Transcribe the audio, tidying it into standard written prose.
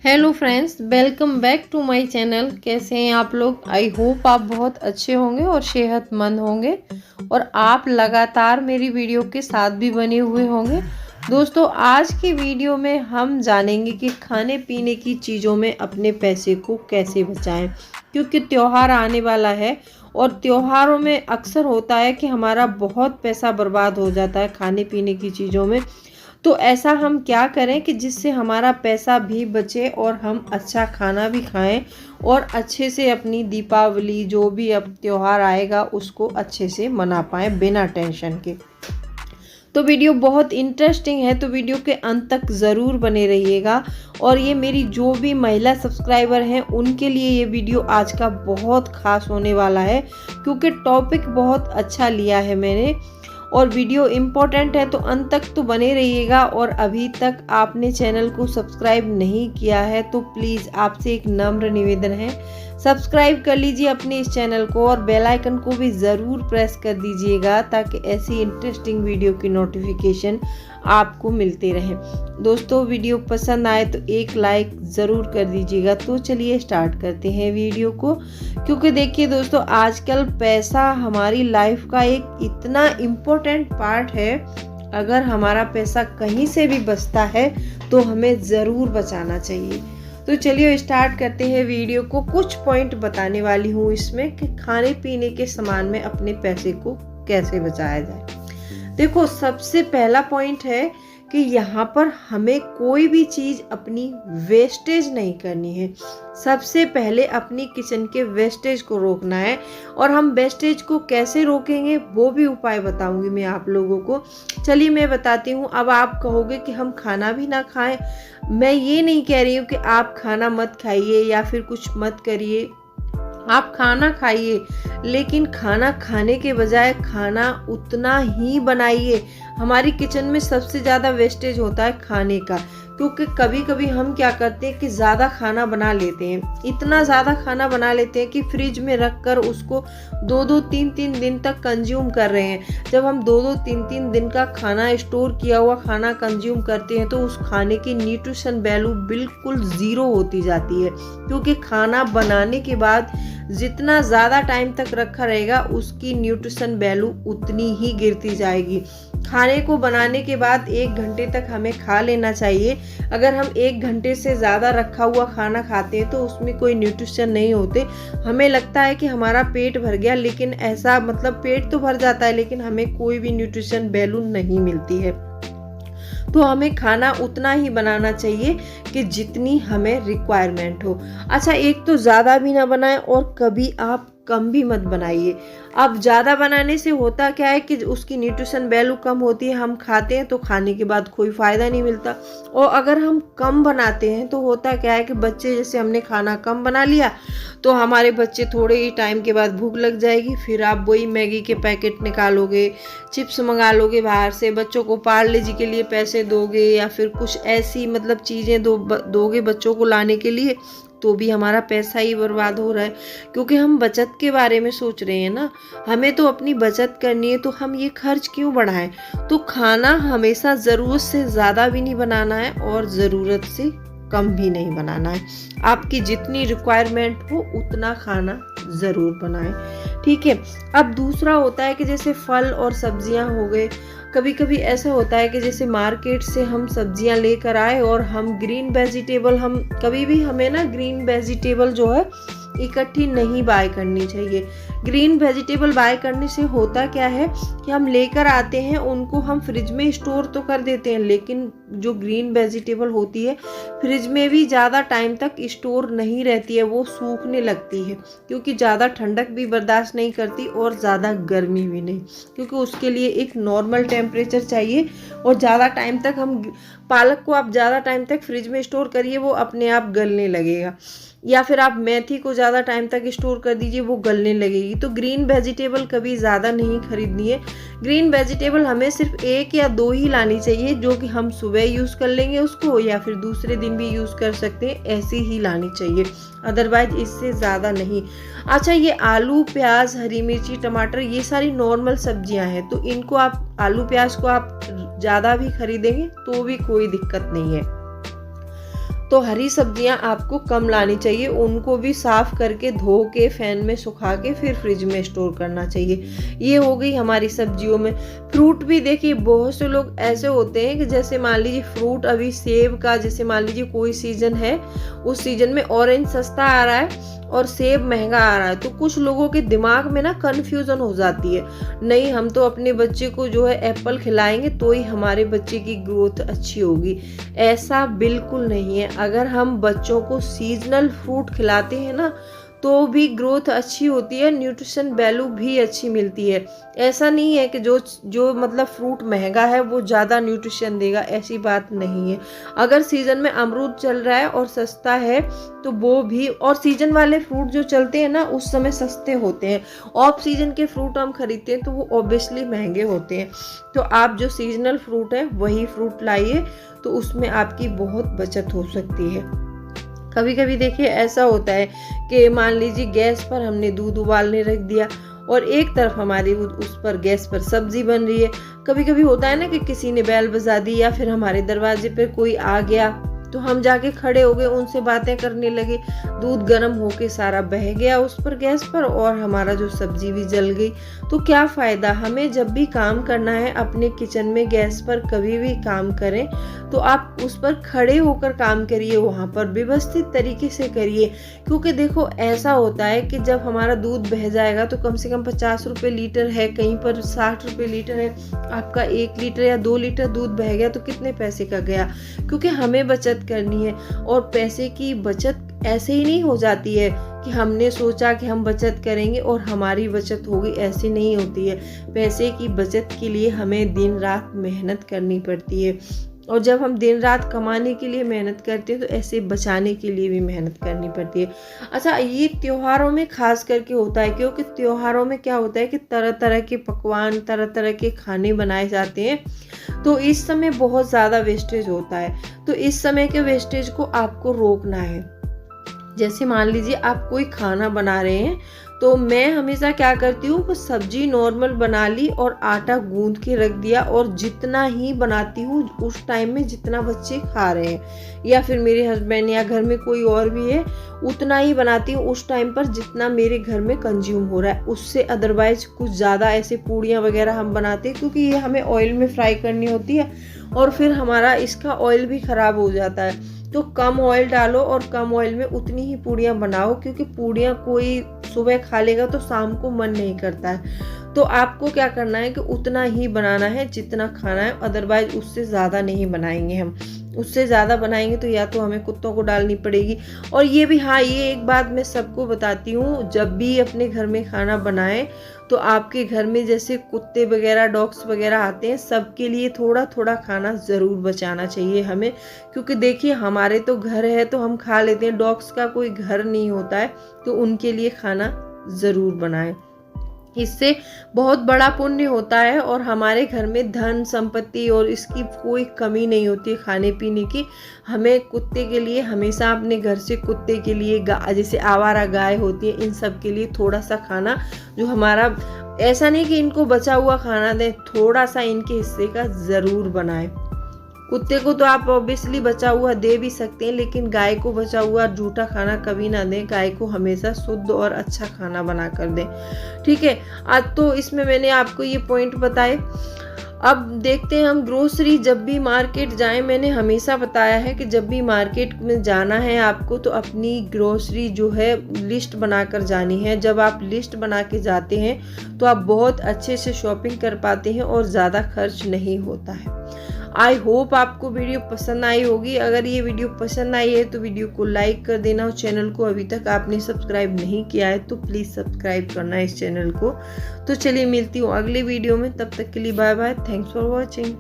Hello friends, welcome back to my channel. कैसे हैं आप लोग? आई होप आप बहुत अच्छे होंगे और सेहतमंद होंगे और आप लगातार मेरी वीडियो के साथ भी बने हुए होंगे। दोस्तों, आज की वीडियो में हम जानेंगे कि खाने पीने की चीज़ों में अपने पैसे को कैसे बचाएं, क्योंकि त्यौहार आने वाला है और त्योहारों में अक्सर होता है कि हमारा बहुत पैसा बर्बाद हो जाता है खाने पीने की चीज़ों में। तो ऐसा हम क्या करें कि जिससे हमारा पैसा भी बचे और हम अच्छा खाना भी खाएं और अच्छे से अपनी दीपावली जो भी अब त्योहार आएगा उसको अच्छे से मना पाएं बिना टेंशन के। तो वीडियो बहुत इंटरेस्टिंग है, तो वीडियो के अंत तक ज़रूर बने रहिएगा। और ये मेरी जो भी महिला सब्सक्राइबर हैं उनके लिए ये वीडियो आज का बहुत खास होने वाला है, क्योंकि टॉपिक बहुत अच्छा लिया है मैंने और वीडियो इम्पोर्टेंट है। तो अंत तक तो बने रहिएगा। और अभी तक आपने चैनल को सब्सक्राइब नहीं किया है तो प्लीज़ आपसे एक नम्र निवेदन है, सब्सक्राइब कर लीजिए अपने इस चैनल को और बेल आइकन को भी ज़रूर प्रेस कर दीजिएगा ताकि ऐसी इंटरेस्टिंग वीडियो की नोटिफिकेशन आपको मिलते रहे। दोस्तों, वीडियो पसंद आए तो एक लाइक ज़रूर कर दीजिएगा। तो चलिए स्टार्ट करते हैं वीडियो को, क्योंकि देखिए दोस्तों, आजकल पैसा हमारी लाइफ का एक इतना इम्पोर्टेंट पार्ट है। अगर हमारा पैसा कहीं से भी बचता है तो हमें ज़रूर बचाना चाहिए। तो चलिए स्टार्ट करते हैं वीडियो को। कुछ पॉइंट बताने वाली हूँ इसमें कि खाने पीने के सामान में अपने पैसे को कैसे बचाया जाए। देखो, सबसे पहला पॉइंट है कि यहाँ पर हमें कोई भी चीज़ अपनी वेस्टेज नहीं करनी है। सबसे पहले अपनी किचन के वेस्टेज को रोकना है। और हम वेस्टेज को कैसे रोकेंगे वो भी उपाय बताऊंगी मैं आप लोगों को। चलिए मैं बताती हूँ। अब आप कहोगे कि हम खाना भी ना खाएं। मैं ये नहीं कह रही हूँ कि आप खाना मत खाइए या फिर कुछ मत करिए। आप खाना खाइए, लेकिन खाना खाने के बजाय खाना उतना ही बनाइए। हमारी किचन में सबसे ज़्यादा वेस्टेज होता है खाने का, क्योंकि कभी कभी हम क्या करते हैं कि ज़्यादा खाना बना लेते हैं। इतना ज़्यादा खाना बना लेते हैं कि फ्रिज में रख कर उसको 2-2, 3-3 दिन तक कंज्यूम कर रहे हैं। जब हम 2-2, 3-3 दिन का खाना स्टोर किया हुआ खाना कंज्यूम करते हैं तो उस खाने की न्यूट्रिशन वैल्यू बिल्कुल ज़ीरो होती जाती है, क्योंकि खाना बनाने के बाद जितना ज़्यादा टाइम तक रखा रहेगा उसकी न्यूट्रिशन वैल्यू उतनी ही गिरती जाएगी। खाने को बनाने के बाद 1 घंटे तक हमें खा लेना चाहिए। अगर हम 1 घंटे से ज़्यादा रखा हुआ खाना खाते हैं तो उसमें कोई न्यूट्रिशन नहीं होते। हमें लगता है कि हमारा पेट भर गया, लेकिन ऐसा मतलब पेट तो भर जाता है लेकिन हमें कोई भी न्यूट्रिशन वैल्यू नहीं मिलती है। तो हमें खाना उतना ही बनाना चाहिए कि जितनी हमें रिक्वायरमेंट हो। अच्छा, एक तो ज़्यादा भी ना बनाएं और कभी आप कम भी मत बनाइए। अब ज़्यादा बनाने से होता क्या है कि उसकी न्यूट्रिशन वैल्यू कम होती है, हम खाते हैं तो खाने के बाद कोई फ़ायदा नहीं मिलता। और अगर हम कम बनाते हैं तो होता क्या है कि बच्चे, जैसे हमने खाना कम बना लिया तो हमारे बच्चे थोड़े ही टाइम के बाद भूख लग जाएगी, फिर आप वही मैगी के पैकेट निकालोगे, चिप्स मंगा लोगे बाहर से, बच्चों को पार्ले जी के लिए पैसे दोगे या फिर कुछ ऐसी मतलब चीज़ें दोगे बच्चों को लाने के लिए, तो भी हमारा पैसा ही बर्बाद हो रहा है। क्योंकि हम बचत के बारे में सोच रहे हैं ना, हमें तो अपनी बचत करनी है, तो हम ये खर्च क्यों बढ़ाएं। तो खाना हमेशा ज़रूरत से ज़्यादा भी नहीं बनाना है और ज़रूरत से कम भी नहीं बनाना है। आपकी जितनी रिक्वायरमेंट हो उतना खाना ज़रूर बनाएं, ठीक है। अब दूसरा होता है कि जैसे फल और सब्जियां हो गए। कभी कभी ऐसा होता है कि जैसे मार्केट से हम सब्जियां लेकर आए और हम ग्रीन वेजिटेबल, हम कभी भी हमें ना ग्रीन वेजिटेबल जो है इकट्ठी नहीं बाय करनी चाहिए। ग्रीन वेजिटेबल बाय करने से होता क्या है कि हम लेकर आते हैं, उनको हम फ्रिज में स्टोर तो कर देते हैं, लेकिन जो ग्रीन वेजिटेबल होती है फ्रिज में भी ज़्यादा टाइम तक स्टोर नहीं रहती है, वो सूखने लगती है, क्योंकि ज़्यादा ठंडक भी बर्दाश्त नहीं करती और ज़्यादा गर्मी भी नहीं, क्योंकि उसके लिए एक नॉर्मल टेम्परेचर चाहिए। और ज़्यादा टाइम तक हम पालक को आप ज़्यादा टाइम तक फ्रिज में स्टोर करिए, वो अपने आप गलने लगेगा। या फिर आप मेथी को ज़्यादा टाइम तक स्टोर कर दीजिए, वो गलने लगेगी। तो ग्रीन वेजिटेबल कभी ज़्यादा नहीं खरीदनी है। ग्रीन वेजिटेबल हमें सिर्फ 1 या 2 ही लानी चाहिए, जो कि हम सुबह यूज़ कर लेंगे उसको या फिर दूसरे दिन भी यूज़ कर सकते हैं, ऐसी ही लानी चाहिए, अदरवाइज इससे ज़्यादा नहीं। अच्छा, ये आलू, प्याज, हरी मिर्ची, टमाटर, ये सारी नॉर्मल सब्जियां हैं, तो इनको आप आलू प्याज को आप ज़्यादा भी खरीदेंगे तो भी कोई दिक्कत नहीं है। तो हरी सब्जियां आपको कम लानी चाहिए, उनको भी साफ करके धो के फैन में सुखा के फिर फ्रिज में स्टोर करना चाहिए। ये हो गई हमारी सब्जियों में। फ्रूट भी देखिए, बहुत से लोग ऐसे होते हैं कि जैसे मान लीजिए फ्रूट अभी सेब का, जैसे मान लीजिए कोई सीजन है, उस सीजन में ऑरेंज सस्ता आ रहा है और सेब महंगा आ रहा है, तो कुछ लोगों के दिमाग में ना कन्फ्यूजन हो जाती है, नहीं हम तो अपने बच्चे को जो है एप्पल खिलाएंगे तो ही हमारे बच्चे की ग्रोथ अच्छी होगी। ऐसा बिल्कुल नहीं है। अगर हम बच्चों को सीजनल फ्रूट खिलाते हैं ना तो भी ग्रोथ अच्छी होती है, न्यूट्रिशन वैल्यू भी अच्छी मिलती है। ऐसा नहीं है कि जो मतलब फ्रूट महंगा है वो ज़्यादा न्यूट्रिशन देगा, ऐसी बात नहीं है। अगर सीजन में अमरूद चल रहा है और सस्ता है तो वो भी, और सीजन वाले फ्रूट जो चलते हैं ना उस समय सस्ते होते हैं। ऑफ सीजन के फ्रूट हम खरीदते हैं तो वो ऑब्वियसली महंगे होते हैं। तो आप जो सीजनल फ्रूट है वही फ्रूट लाइए, तो उसमें आपकी बहुत बचत हो सकती है। कभी कभी देखिए ऐसा होता है कि मान लीजिए गैस पर हमने दूध उबालने रख दिया और एक तरफ हमारी उस पर गैस पर सब्जी बन रही है। कभी कभी होता है ना कि किसी ने बेल बजा दी या फिर हमारे दरवाजे पर कोई आ गया तो हम जाके खड़े हो गए, उनसे बातें करने लगे, दूध गर्म होके सारा बह गया उस पर गैस पर और हमारा जो सब्जी भी जल गई। तो क्या फ़ायदा। हमें जब भी काम करना है अपने किचन में गैस पर कभी भी काम करें तो आप उस पर खड़े होकर काम करिए, वहाँ पर व्यवस्थित तरीके से करिए। क्योंकि देखो ऐसा होता है कि जब हमारा दूध बह जाएगा तो कम से कम 50 रुपये लीटर है, कहीं पर 60 रुपये लीटर है, आपका 1 लीटर या 2 लीटर दूध बह गया तो कितने पैसे का गया। क्योंकि हमें बचत करनी है, और पैसे की बचत ऐसे ही नहीं हो जाती है कि हमने सोचा कि हम बचत करेंगे और हमारी बचत होगी, ऐसी नहीं होती है। पैसे की बचत के लिए हमें दिन रात मेहनत करनी पड़ती है, और जब हम दिन रात कमाने के लिए मेहनत करते हैं तो ऐसे बचाने के लिए भी मेहनत करनी पड़ती है। अच्छा, ये त्योहारों में खास करके होता है, क्योंकि त्योहारों में क्या होता है कि तरह तरह के पकवान, तरह तरह के खाने बनाए जाते हैं, तो इस समय बहुत ज़्यादा वेस्टेज होता है। तो इस समय के वेस्टेज को आपको रोकना है। जैसे मान लीजिए आप कोई खाना बना रहे हैं तो मैं हमेशा क्या करती हूँ कि सब्जी नॉर्मल बना ली और आटा गूंद के रख दिया, और जितना ही बनाती हूँ उस टाइम में जितना बच्चे खा रहे हैं या फिर मेरे हस्बैंड या घर में कोई और भी है उतना ही बनाती हूँ उस टाइम पर जितना मेरे घर में कंज्यूम हो रहा है, उससे अदरवाइज कुछ ज़्यादा ऐसे पूड़ियाँ वगैरह हम बनाते हैं क्योंकि ये हमें ऑयल में फ्राई करनी होती है और फिर हमारा इसका ऑयल भी ख़राब हो जाता है। तो कम ऑयल डालो और कम ऑयल में उतनी ही पूड़ियाँ बनाओ, क्योंकि पूड़ियाँ कोई सुबह खा लेगा तो शाम को मन नहीं करता है। तो आपको क्या करना है कि उतना ही बनाना है जितना खाना है, अदरवाइज उससे ज़्यादा नहीं बनाएंगे हम। उससे ज़्यादा बनाएंगे तो या तो हमें कुत्तों को डालनी पड़ेगी। और ये भी, हाँ, ये एक बात मैं सबको बताती हूँ, जब भी अपने घर में खाना बनाएं तो आपके घर में जैसे कुत्ते वगैरह, डॉग्स वगैरह आते हैं, सबके लिए थोड़ा थोड़ा खाना ज़रूर बचाना चाहिए हमें। क्योंकि देखिए हमारे तो घर है तो हम खा लेते हैं, डॉग्स का कोई घर नहीं होता है, तो उनके लिए खाना ज़रूर बनाएं। इससे बहुत बड़ा पुण्य होता है और हमारे घर में धन संपत्ति और इसकी कोई कमी नहीं होती है खाने पीने की। हमें कुत्ते के लिए हमेशा अपने घर से कुत्ते के लिए, जैसे आवारा गाय होती है, इन सब के लिए थोड़ा सा खाना जो हमारा, ऐसा नहीं कि इनको बचा हुआ खाना दें, थोड़ा सा इनके हिस्से का ज़रूर बनाएं। कुत्ते को तो आप ऑब्वियसली बचा हुआ दे भी सकते हैं, लेकिन गाय को बचा हुआ झूठा खाना कभी ना दें। गाय को हमेशा शुद्ध और अच्छा खाना बना कर दें, ठीक है। आज तो इसमें मैंने आपको ये पॉइंट बताए। अब देखते हैं हम ग्रोसरी, जब भी मार्केट जाएं, मैंने हमेशा बताया है कि जब भी मार्केट में जाना है आपको तो अपनी ग्रोसरी जो है लिस्ट बनाकर जानी है। जब आप लिस्ट बना के जाते हैं तो आप बहुत अच्छे से शॉपिंग कर पाते हैं और ज़्यादा खर्च नहीं होता है। आई होप आपको वीडियो पसंद आई होगी। अगर ये वीडियो पसंद आई है तो वीडियो को लाइक कर देना, और चैनल को अभी तक आपने सब्सक्राइब नहीं किया है तो प्लीज़ सब्सक्राइब करना इस चैनल को। तो चलिए मिलती हूँ अगले वीडियो में, तब तक के लिए bye bye, thanks for watching.